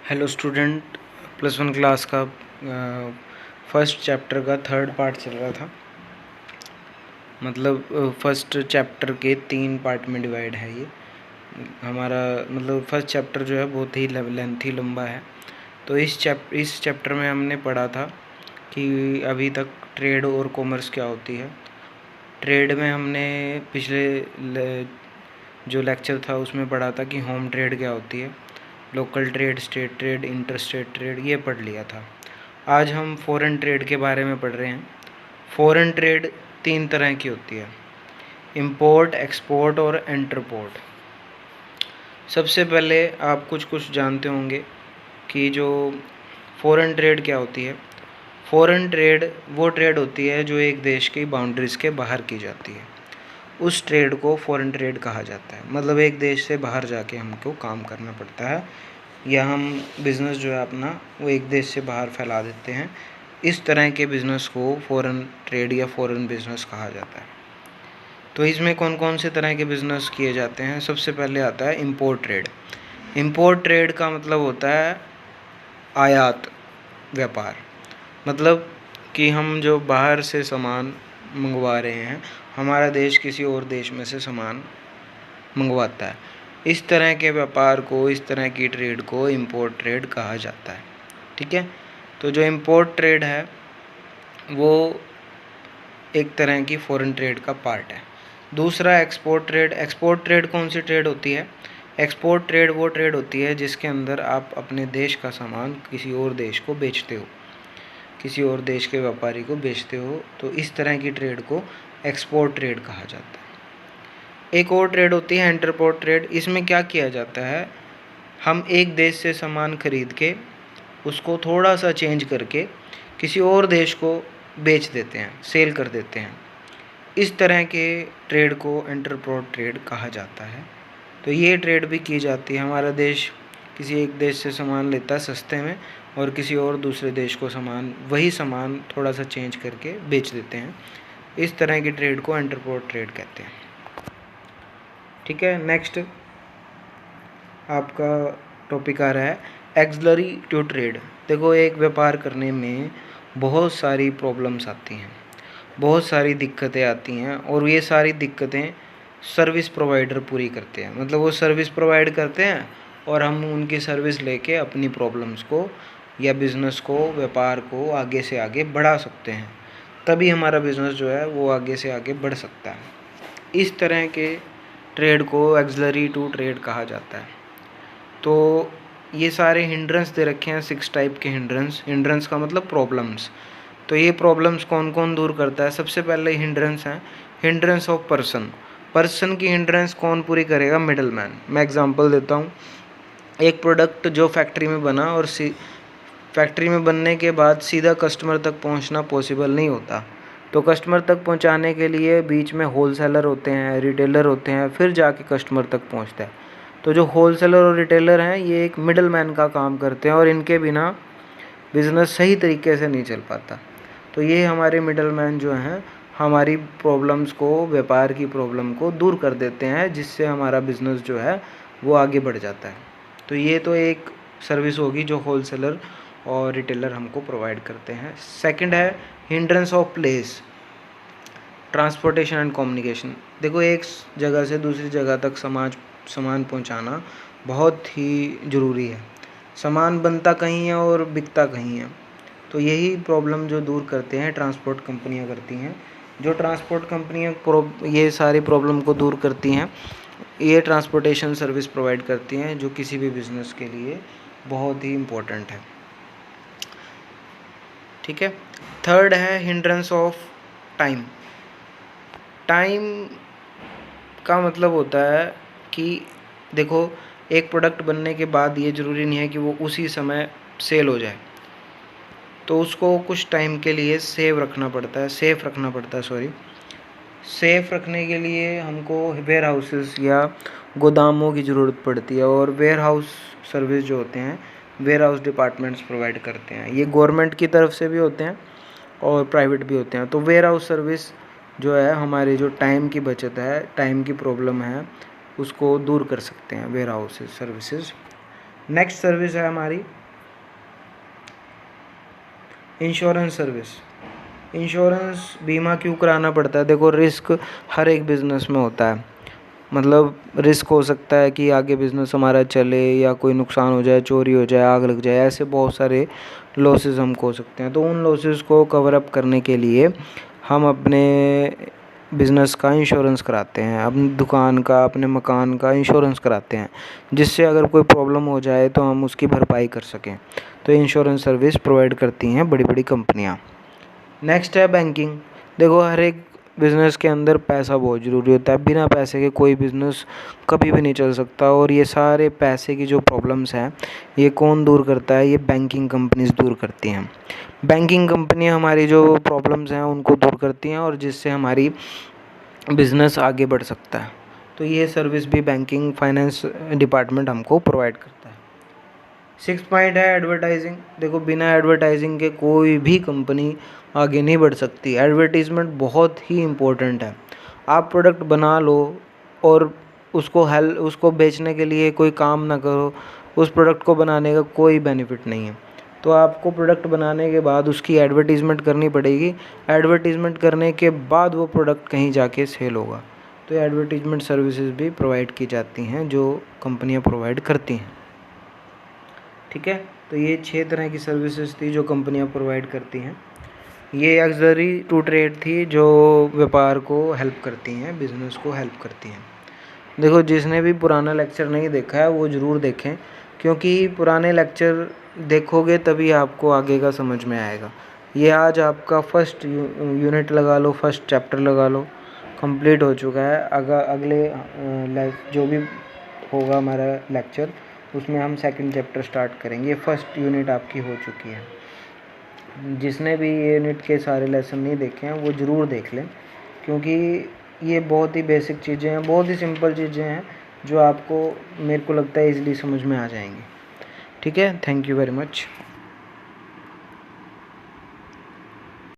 Hello student, +1 class का first chapter का third part चल रहा था। मतलब फर्स्ट चैप्टर के 3 पार्ट में डिवाइड है ये हमारा। मतलब फर्स्ट चैप्टर जो है बहुत ही लेंथी लंबा है। तो इस चैप्टर में हमने पढ़ा था कि अभी तक ट्रेड और कॉमर्स क्या होती है। ट्रेड में हमने पिछले जो लेक्चर था उसमें पढ़ा था कि होम ट्रेड क्या होती है, local trade, state trade, inter state trade, ये पढ़ लिया था। आज हम फॉरेन ट्रेड के बारे में पढ़ रहे हैं। फॉरेन ट्रेड 3 तरह की होती है, इंपोर्ट, एक्सपोर्ट और इंटरपोर्ट। सबसे पहले आप कुछ जानते होंगे कि जो फॉरेन ट्रेड क्या होती है। फॉरेन ट्रेड वो ट्रेड होती है जो एक देश की बाउंड्रीज़ के बाहर की जाती है, उस ट्रेड को फॉरेन ट्रेड कहा जाता है। मतलब एक देश से बाहर जाके हमको काम करना पड़ता है, या हम बिज़नेस जो है अपना वो एक देश से बाहर फैला देते हैं। इस तरह के बिज़नेस को फॉरेन ट्रेड या फॉरेन बिज़नेस कहा जाता है। तो इसमें कौन कौन से तरह के बिज़नेस किए जाते हैं। सबसे पहले आता है इंपोर्ट ट्रेड। इंपोर्ट ट्रेड का मतलब होता है आयात व्यापार। मतलब कि हम जो बाहर से सामान मंगवा रहे हैं, हमारा देश किसी और देश में से सामान मंगवाता है। इस तरह के व्यापार को, इस तरह की ट्रेड को इंपोर्ट ट्रेड कहा जाता है। ठीक है। तो जो इंपोर्ट ट्रेड है वो एक तरह की फॉरेन ट्रेड का पार्ट है। दूसरा एक्सपोर्ट ट्रेड। एक्सपोर्ट ट्रेड कौन सी ट्रेड होती है? एक्सपोर्ट ट्रेड वो ट्रेड होती है जिसके अंदर आप अपने देश का सामान किसी और देश को बेचते हो, किसी और देश के व्यापारी को बेचते हो। तो इस तरह की ट्रेड को एक्सपोर्ट ट्रेड कहा जाता है। एक और ट्रेड होती है इंटरपोर्ट ट्रेड। इसमें क्या किया जाता है, हम एक देश से सामान खरीद के उसको थोड़ा सा चेंज करके किसी और देश को बेच देते हैं, सेल कर देते हैं। इस तरह के ट्रेड को इंटरपोर्ट ट्रेड कहा जाता है। तो ये ट्रेड भी की जाती है। हमारा देश किसी एक देश से सामान लेता है सस्ते में, और किसी और दूसरे देश को वही सामान थोड़ा सा चेंज करके बेच देते हैं। इस तरह की ट्रेड को इंटरपोर्ट ट्रेड कहते हैं। ठीक है। नेक्स्ट आपका टॉपिक आ रहा है एक्सिलरी टू ट्रेड। देखो, एक व्यापार करने में बहुत सारी प्रॉब्लम्स आती हैं, बहुत सारी दिक्कतें आती हैं, और ये सारी दिक्कतें सर्विस प्रोवाइडर पूरी करते हैं। मतलब वो सर्विस प्रोवाइड करते हैं और हम उनकी सर्विस लेके अपनी प्रॉब्लम्स को या बिज़नेस को, व्यापार को आगे से आगे बढ़ा सकते हैं। तभी हमारा बिज़नेस जो है वो आगे से आगे बढ़ सकता है। इस तरह के ट्रेड को एक्सिलरी टू ट्रेड कहा जाता है। तो ये सारे हिंड्रेंस दे रखे हैं, 6 टाइप के हिंड्रेंस। हिंड्रेंस का मतलब प्रॉब्लम्स। तो ये प्रॉब्लम्स कौन कौन दूर करता है? सबसे पहले हिंड्रेंस है हिंड्रेंस ऑफ पर्सन। पर्सन की हिंड्रेंस कौन पूरी करेगा? Middle man. मैं एग्जांपल देता हूँ। एक प्रोडक्ट जो फैक्ट्री में बना और फैक्ट्री में बनने के बाद सीधा कस्टमर तक पहुँचना पॉसिबल नहीं होता। तो कस्टमर तक पहुँचाने के लिए बीच में होलसेलर होते हैं, रिटेलर होते हैं, फिर जाके कस्टमर तक पहुँचता है। तो जो होलसेलर और रिटेलर हैं ये एक मिडल मैन का काम करते हैं, और इनके बिना बिज़नेस सही तरीके से नहीं चल पाता। तो ये हमारे मिडल मैन जो हैं हमारी प्रॉब्लम्स को, व्यापार की प्रॉब्लम को दूर कर देते हैं, जिससे हमारा बिज़नेस जो है वो आगे बढ़ जाता है। तो ये तो एक सर्विस होगी जो होलसेलर और रिटेलर हमको प्रोवाइड करते हैं। सेकंड है hindrance of place, transportation and communication. देखो, एक जगह से दूसरी जगह तक सामान पहुंचाना बहुत ही ज़रूरी है। सामान बनता कहीं है और बिकता कहीं है। तो यही प्रॉब्लम जो दूर करते हैं ट्रांसपोर्ट कंपनियां करती हैं। जो ट्रांसपोर्ट कंपनियां ये सारी प्रॉब्लम को दूर करती हैं, ये ट्रांसपोर्टेशन सर्विस प्रोवाइड करती हैं, जो किसी भी बिज़नेस के लिए बहुत ही इम्पोर्टेंट है। ठीक है। थर्ड है हिंड्रेंस ऑफ टाइम। टाइम का मतलब होता है कि देखो, एक प्रोडक्ट बनने के बाद ये ज़रूरी नहीं है कि वो उसी समय सेल हो जाए। तो उसको कुछ टाइम के लिए सेफ रखना पड़ता है। सेफ़ रखने के लिए हमको वेयर हाउसेस या गोदामों की ज़रूरत पड़ती है, और वेयर हाउस सर्विस जो होते हैं वेयर हाउस डिपार्टमेंट्स प्रोवाइड करते हैं। ये गवर्नमेंट की तरफ से भी होते हैं और प्राइवेट भी होते हैं। तो वेयर हाउस सर्विस जो है हमारे जो टाइम की बचत है, टाइम की प्रॉब्लम है, उसको दूर कर सकते हैं warehouse services. Next service है हमारी इंश्योरेंस सर्विस। इंश्योरेंस बीमा क्यों कराना पड़ता है? देखो, रिस्क हर एक बिज़नेस में होता है। मतलब रिस्क हो सकता है कि आगे बिज़नेस हमारा चले या कोई नुकसान हो जाए, चोरी हो जाए, आग लग जाए, ऐसे बहुत सारे लॉसेस हमको हो सकते हैं। तो उन लॉसेस को कवर अप करने के लिए हम अपने बिज़नेस का इंश्योरेंस कराते हैं, अपनी दुकान का, अपने मकान का इंश्योरेंस कराते हैं, जिससे अगर कोई प्रॉब्लम हो जाए तो हम उसकी भरपाई कर सकें। तो इंश्योरेंस सर्विस प्रोवाइड करती हैं बड़ी बड़ी कंपनियाँ। नेक्स्ट है बैंकिंग। देखो, हर एक बिज़नेस के अंदर पैसा बहुत ज़रूरी होता है। बिना पैसे के कोई बिज़नेस कभी भी नहीं चल सकता। और ये सारे पैसे की जो प्रॉब्लम्स हैं, ये कौन दूर करता है? ये बैंकिंग कंपनीज दूर करती हैं। बैंकिंग कंपनियां हमारी जो प्रॉब्लम्स हैं उनको दूर करती हैं, और जिससे हमारी बिज़नेस आगे बढ़ सकता है। तो ये सर्विस भी बैंकिंग फाइनेंस डिपार्टमेंट हमको प्रोवाइड करता है। 6 पॉइंट है एडवर्टाइजिंग। देखो, बिना एडवर्टाइजिंग के कोई भी कंपनी आगे नहीं बढ़ सकती। एडवर्टीज़मेंट बहुत ही इम्पोर्टेंट है। आप प्रोडक्ट बना लो और उसको बेचने के लिए कोई काम ना करो, उस प्रोडक्ट को बनाने का कोई बेनिफिट नहीं है। तो आपको प्रोडक्ट बनाने के बाद उसकी एडवर्टीज़मेंट करनी पड़ेगी। एडवर्टीज़मेंट करने के बाद वो प्रोडक्ट कहीं जाके सेल होगा। तो एडवर्टीज़मेंट सर्विसेज भी प्रोवाइड की जाती हैं, जो कंपनियां प्रोवाइड करती हैं। ठीक है, तो ये 6 तरह की सर्विसेज थी जो कंपनियां प्रोवाइड करती हैं। ये एक्सलरी टू ट्रेड थी, जो व्यापार को हेल्प करती हैं, बिज़नेस को हेल्प करती हैं। देखो, जिसने भी पुराना लेक्चर नहीं देखा है वो ज़रूर देखें, क्योंकि पुराने लेक्चर देखोगे तभी आपको आगे का समझ में आएगा। ये आज आपका फर्स्ट यूनिट लगा लो, फर्स्ट चैप्टर लगा लो, कंप्लीट हो चुका है। अगले जो भी होगा हमारा लेक्चर, उसमें हम सेकंड चैप्टर स्टार्ट करेंगे। फर्स्ट यूनिट आपकी हो चुकी है। जिसने भी यूनिट के सारे लेसन नहीं देखे हैं वो ज़रूर देख लें, क्योंकि ये बहुत ही बेसिक चीज़ें हैं, बहुत ही सिंपल चीज़ें हैं, जो आपको, मेरे को लगता है, ईज़िली समझ में आ जाएंगी। ठीक है, थैंक यू वेरी मच।